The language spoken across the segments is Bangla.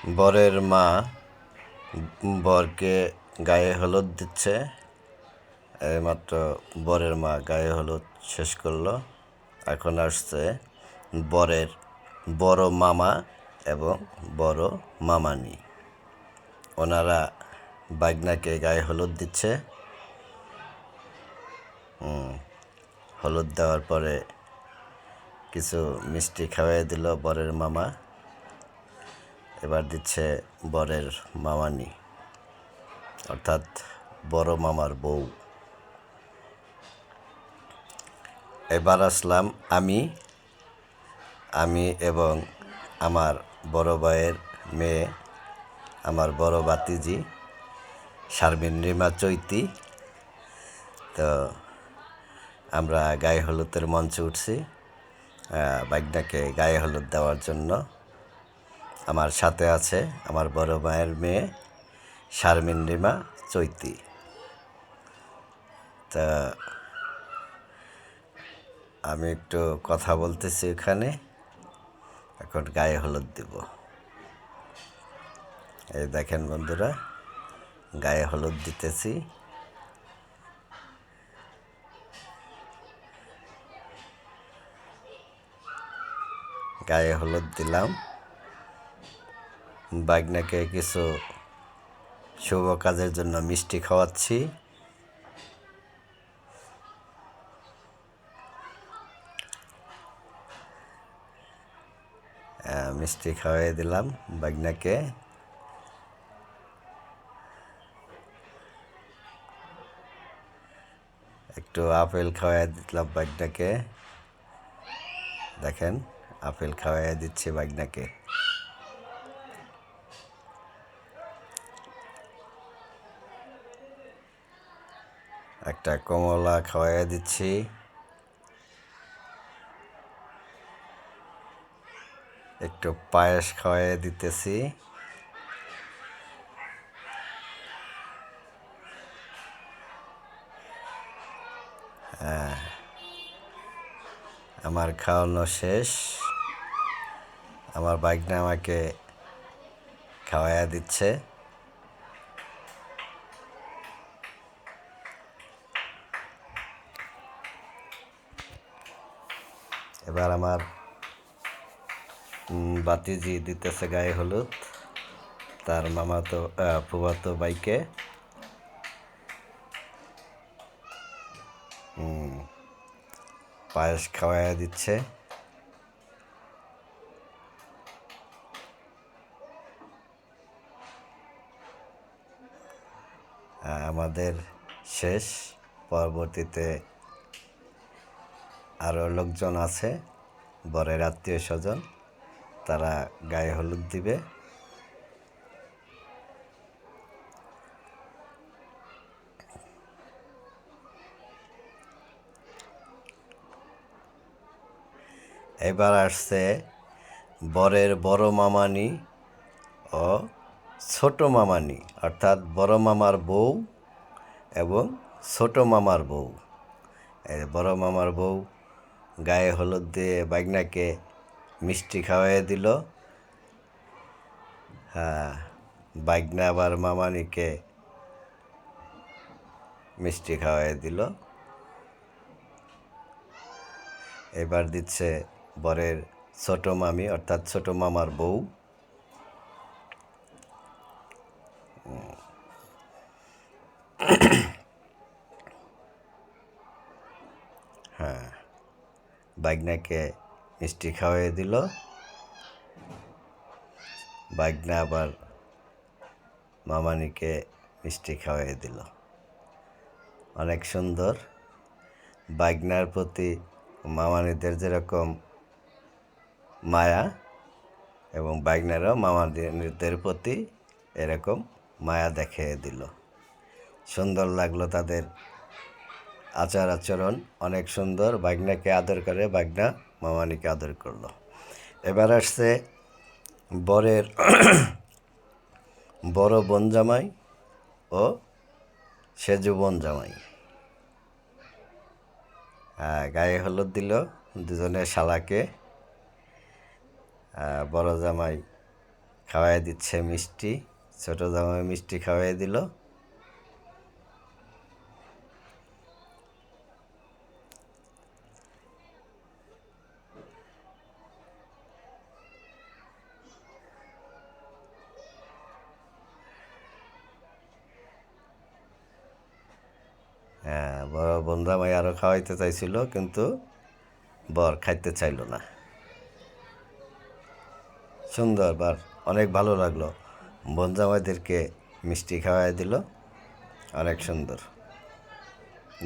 বরের মা বরকে গায়ে হলুদ দিচ্ছে। এইমাত্র বরের মা গায়ে হলুদ শেষ করলো। এখন আসছে বরের বড় মামা এবং বড় মামানি। ওনারা বাগনাকে গায়ে হলুদ দিচ্ছে। হলুদ দেওয়ার পরে কিছু মিষ্টি খাওয়াই দিল বরের মামা। এবার দিচ্ছে বরের মামানি, অর্থাৎ বড় মামার বউ। এবার আসলাম আমি এবং আমার বড় ভাইয়ের মেয়ে, আমার বড় ভাতিজি শারমিন রিমা চৈতি। তো আমরা গায়ে হলুদের মঞ্চে উঠছি বাগনাকে গায়ে হলুদ দেওয়ার জন্য। আমার সাথে আছে আমার বড় ভাইয়ের মেয়ে শারমিন রিমা চৈতি। তা আমি একটু কথা বলতেছি এখানে, এখন গায়ে হলুদ দেব। এই দেখেন বন্ধুরা, গায়ে হলুদ দিতেছি। গায়ে হলুদ দিলাম। বাগনাকে কিছু শুভ কাজের জন্য মিষ্টি খাওয়াচ্ছি। মিষ্টি খাওয়াই দিলাম বাগনাকে। একটু আপেল খাওয়াই দিলাম বাগনাকে। দেখেন, আপেল খাওয়াই দিচ্ছি বাগনাকে। একটা কমলা খাওয়াই দিচ্ছি। একটু পায়েস খাওয়াই দিতেছি। আমার খাওয়ানো শেষ। আমার বাগনা আমাকে খাওয়াইয়া দিচ্ছে। এবার আমার ভাতিজি দিতেছে গায়ে হলুদ তার মামাতো ফুফাতো ভাইকে। পায়েস খাওয়াইয়া দিচ্ছে। আমাদের শেষ। পরবর্তীতে আরও লোকজন আছে, বরের আত্মীয় স্বজন, তারা গায়ে হলুদ দিবে। এবার আসছে বরের বড় মামানি ও ছোট মামানি, অর্থাৎ বড় মামার বউ এবং ছোট মামার বউ। বড় মামার বউ গায়ে হলুদ দিয়ে বাগনাকে মিষ্টি খাওয়াই দিল। বাগনা আবার মামানিকে মিষ্টি খাওয়াই দিল। এবার দিচ্ছে বরের ছোট মামি, অর্থাৎ ছোট মামার বউ। বাগনাকে মিষ্টি খাওয়াই দিল। বাগনা আবার মামানিকে মিষ্টি খাওয়াই দিল। অনেক সুন্দর। বাগনার প্রতি মামানিদের যেরকম মায়া, এবং বাগনারও মামানিদের প্রতি এরকম মায়া দেখিয়ে দিল। সুন্দর লাগলো তাদের আচার আচরণ, অনেক সুন্দর। বাগনাকে আদর করে, বাগনা মামানিকে আদর করলো। এবার আসছে বরের বড় বোন জামাই ও সেজু বোন জামাই। গায়ে হলুদ দিল দুজনের শালাকে। বড় জামাই খাওয়াই দিচ্ছে মিষ্টি, ছোট জামাই মিষ্টি খাওয়াই দিল। হ্যাঁ, বড় বোন জামাই আরও খাওয়াইতে চাইছিল, কিন্তু বর খাইতে চাইল না। সুন্দর, বার অনেক ভালো লাগলো। বোন জামাইদেরকে মিষ্টি খাওয়াই দিল, অনেক সুন্দর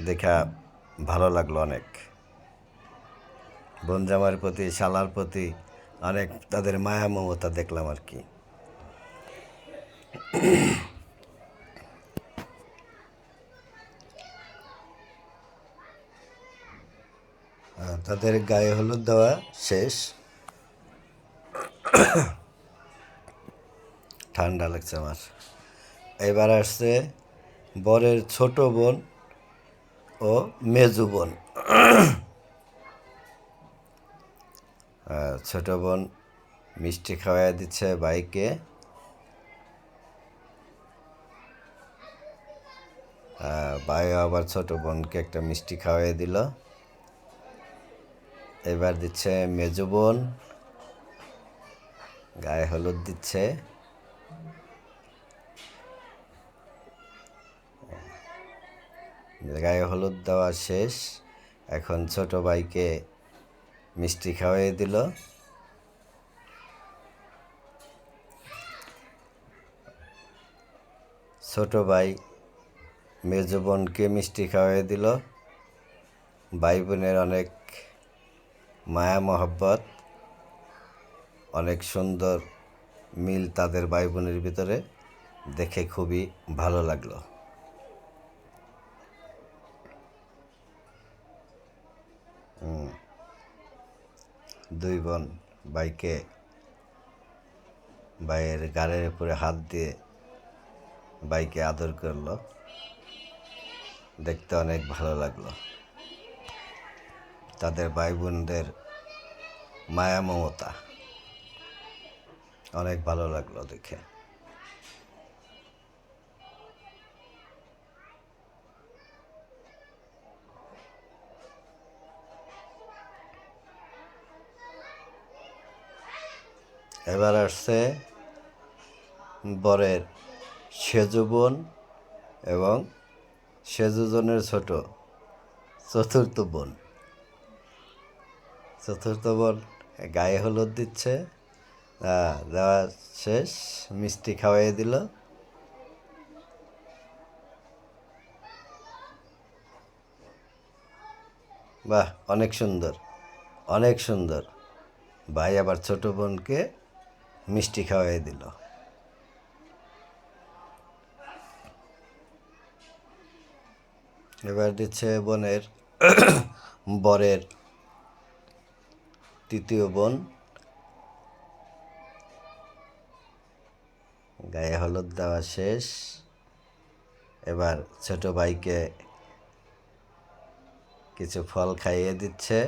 দেখা, ভালো লাগলো অনেক। বোন জামাইয়ের প্রতি, শালার প্রতি অনেক তাদের মায়া মমতা দেখলাম আর কি। তাদের গায়ে হলুদ দেওয়া শেষ। ঠান্ডা লাগছে আমার। এবার আসছে বরের ছোট বোন ও মেজু বোন। ছোট বোন মিষ্টি খাওয়াই দিচ্ছে ভাইকে, ভাই আবার ছোট বোনকে একটা মিষ্টি খাওয়াই দিল। এবার দিচ্ছে মেজু বোন, গায়ে হলুদ দিচ্ছে। গায়ে হলুদ দেওয়া শেষ, এখন ছোট ভাইকে মিষ্টি খাওয়াই দিল। ছোট ভাই মেজো বোনকে মিষ্টি খাওয়াই দিল। ভাই বোনের অনেক মায়া মহব্বত, অনেক সুন্দর মিল তাদের ভাই বোনের ভিতরে, দেখে খুবই ভালো লাগলো। দুই বোন ভাইকে, ভাইয়ের গাড়ির উপরে হাত দিয়ে ভাইকে আদর করলো, দেখতে অনেক ভালো লাগলো। তাদের ভাই বোনদের মায়া মমতা অনেক ভালো লাগলো দেখে। এবার আসছে বরের সেজু বোন এবং সেজুজনের ছোট চতুর্থ বোন। চতুর্থ বোন গায়ে হলুদ দিচ্ছে, দেওয়া শেষ, মিষ্টি খাওয়াই দিল। বাহ, অনেক সুন্দর, অনেক সুন্দর। ভাই আবার ছোট বোনকে মিষ্টি খাওয়াই দিল। এবার দিচ্ছে বোনের বরের তৃতীয় বোন, গায়ে হলুদ দেওয়া শেষ। এবার ছোট ভাইকে কিছু ফল খাইয়ে দিচ্ছে।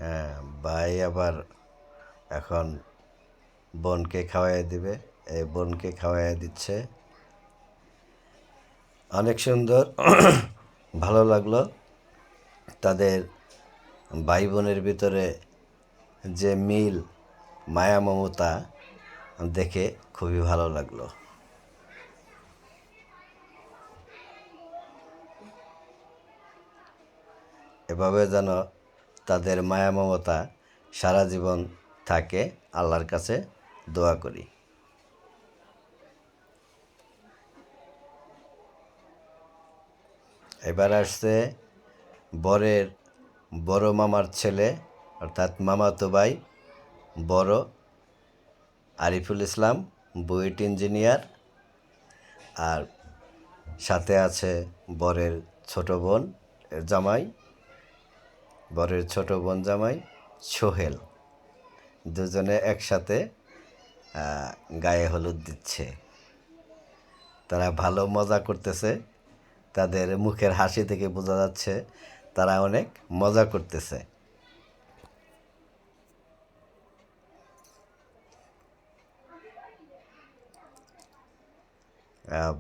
হ্যাঁ, ভাই আবার এখন বোনকে খাওয়াই দিবে, এই বোনকে খাওয়াই দিচ্ছে। অনেক সুন্দর, ভালো লাগলো তাদের ভাই বোনের ভিতরে যে মিল, মায়া মমতা দেখে খুবই ভালো লাগলো। এভাবে যেন তাদের মায়া মমতা সারা জীবন থাকে, আল্লাহর কাছে দোয়া করি। এবার আসছে বরের বড় মামার ছেলে, অর্থাৎ মামাতো ভাই বড় আরিফুল ইসলাম, বুয়েট ইঞ্জিনিয়ার। আর সাথে আছে বরের ছোট বোন জামাই, বরের ছোট বোন জামাই, সোহেল, দুজনে একসাথে গায়ে হলুদ দিচ্ছে। তারা ভালো মজা করতেছে, তাদের মুখের হাসি থেকে বোঝা যাচ্ছে তারা অনেক মজা করতেছে।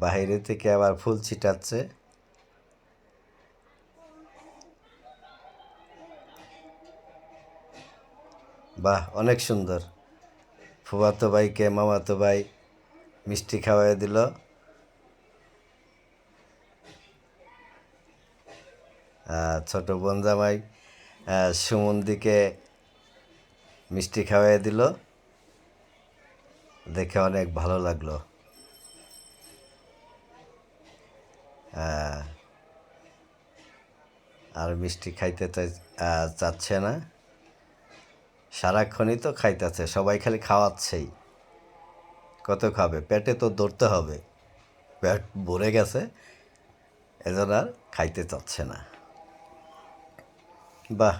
বাইরে থেকে আবার ফুল ছিটাচ্ছে। বাহ, অনেক সুন্দর। ফুফাতো ভাইকে মামাতো ভাই মিষ্টি খাওয়াই দিল। ছোট বোন জামাই সুমন্দিকে মিষ্টি খাওয়াই দিল। দেখে অনেক ভালো লাগলো। আর মিষ্টি খাইতে চাচ্ছে না, সারাক্ষণই তো খাইতেছে, সবাই খালি খাওয়াচ্ছেই। কত খাবে, পেটে তো ধরতে হবে, পেট ভরে গেছে, এজন্য আর খাইতে চাচ্ছে না। বাহ,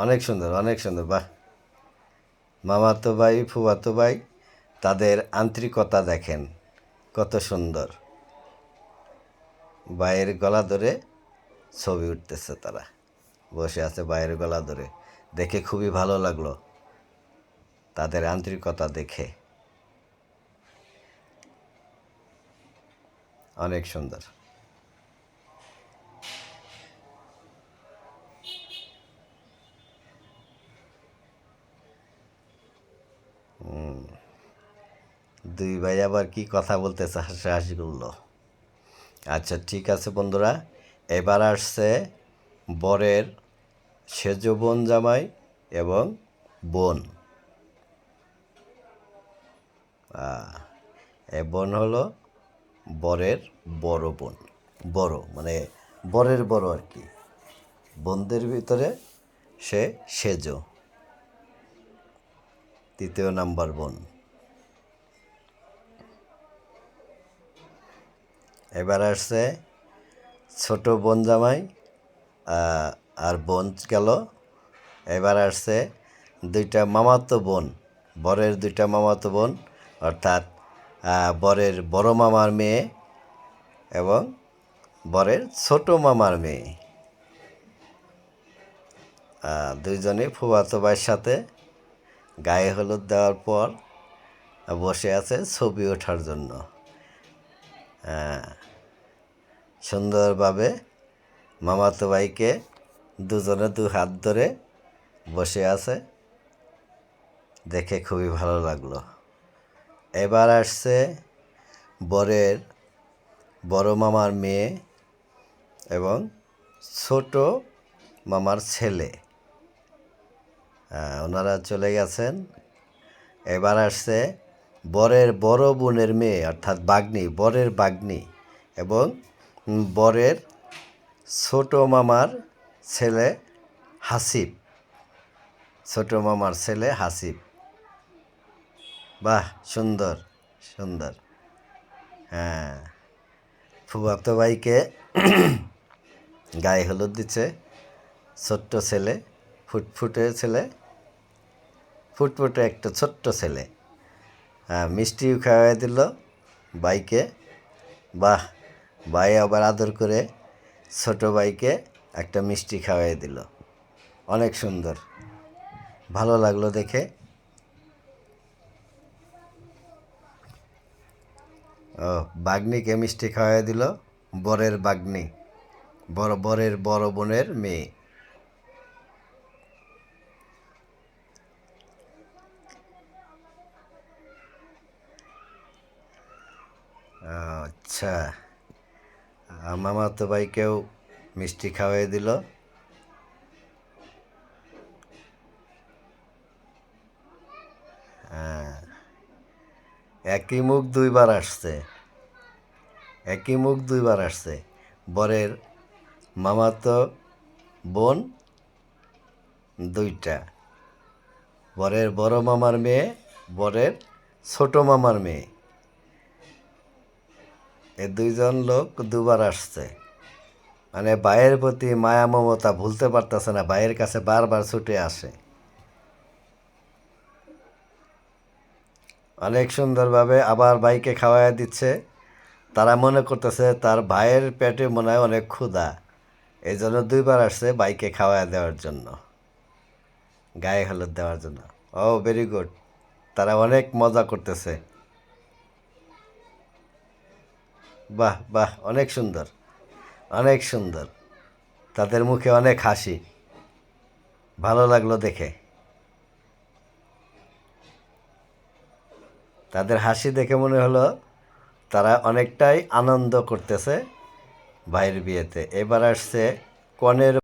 অনেক সুন্দর, অনেক সুন্দর। বাহ, মামাতো ভাই ফুফাতো ভাই তাদের আন্তরিকতা দেখেন কত সুন্দর। ভাইয়ের গলা ধরে ছবি উঠতেছে, তারা বসে আছে ভাইয়ের গলা ধরে। দেখে খুবই ভালো লাগলো তাদের আন্তরিকতা দেখে, অনেক সুন্দর। দুই ভাই আবার কি কথা বলতেছে, হাসাহাসি করলো। আচ্ছা, ঠিক আছে বন্ধুরা, এবার আসছে বরের সেজ বোন জামাই এবং বোন। এ বোন হলো বরের বড় বোন, বড় মানে বরের বড় আর কি, বোনদের ভিতরে সে সেজ, তৃতীয় নাম্বার বোন। এবার আসছে ছোট বোন জামাই আর বোন গেল। এবার আসছে দুইটা মামাতো বোন, বরের দুইটা মামাতো বোন, অর্থাৎ বরের বড় মামার মেয়ে এবং বরের ছোট মামার মেয়ে। দুইজনে ফুফাতো ভাইয়ের সাথে গায়ে হলুদ দেওয়ার পর বসে আছে ছবি ওঠার জন্য। সুন্দরভাবে মামাতো ভাইকে দুজনে দু হাত ধরে বসে আছে, দেখে খুবই ভালো লাগলো। এবার আসছে বরের বড় মামার মেয়ে এবং ছোট মামার ছেলে, ওনারা চলে গেছেন। এবার আসছে বরের বড় বোনের মেয়ে, অর্থাৎ বাগ্নি, বরের বাগ্নি এবং বরের ছোট মামার ছেলে হাসিব, ছোট মামার ছেলে হাসিব। বাহ, সুন্দর সুন্দর। হ্যাঁ, ফুফাতো ভাইকে গায়ে হলুদ দিচ্ছে ছোট্ট ছেলে, ফুটফুটে ছেলে, ফুটফুটে একটা ছোট্ট ছেলে। মিষ্টিও খাওয়াই দিল ভাইকে। বাহ, ভাই আবার আদর করে ছোট ভাইকে একটা মিষ্টি খাওয়াই দিল। অনেক সুন্দর, ভালো লাগলো দেখে। ও, বাগ্নিকে মিষ্টি খাওয়াই দিল বরের বাগ্নি, বরের বড় বোনের মেয়ে। আচ্ছা, মামাতো ভাইকেও মিষ্টি খাওয়াই দিল। একই মুখ দুইবার আসছে, একই মুখ দুইবার আসছে। বরের মামাতো বোন দুইটা, বরের বড় মামার মেয়ে, বরের ছোট মামার মেয়ে, এ দুইজন লোক দুবার আসছে। মানে ভাইয়ের প্রতি মায়া মমতা ভুলতে পারতেছে না, ভাইয়ের কাছে বারবার ছুটে আসে। অনেক সুন্দরভাবে আবার ভাইকে খাওয়াইয়া দিচ্ছে। তারা মনে করতেছে তার ভাইয়ের পেটে মনে হয় অনেক ক্ষুধা, এই জন্য দুইবার আসছে ভাইকে খাওয়াইয়া দেওয়ার জন্য, গায়ে হলুদ দেওয়ার জন্য। ও ভেরি গুড, তারা অনেক মজা করতেছে। বাহ বাহ, অনেক সুন্দর, অনেক সুন্দর। তাদের মুখে অনেক হাসি, ভালো লাগলো দেখে। তাদের হাসি দেখে মনে হলো তারা অনেকটাই আনন্দ করতেছে ভাইয়ের বিয়েতে। এবার আসছে কনের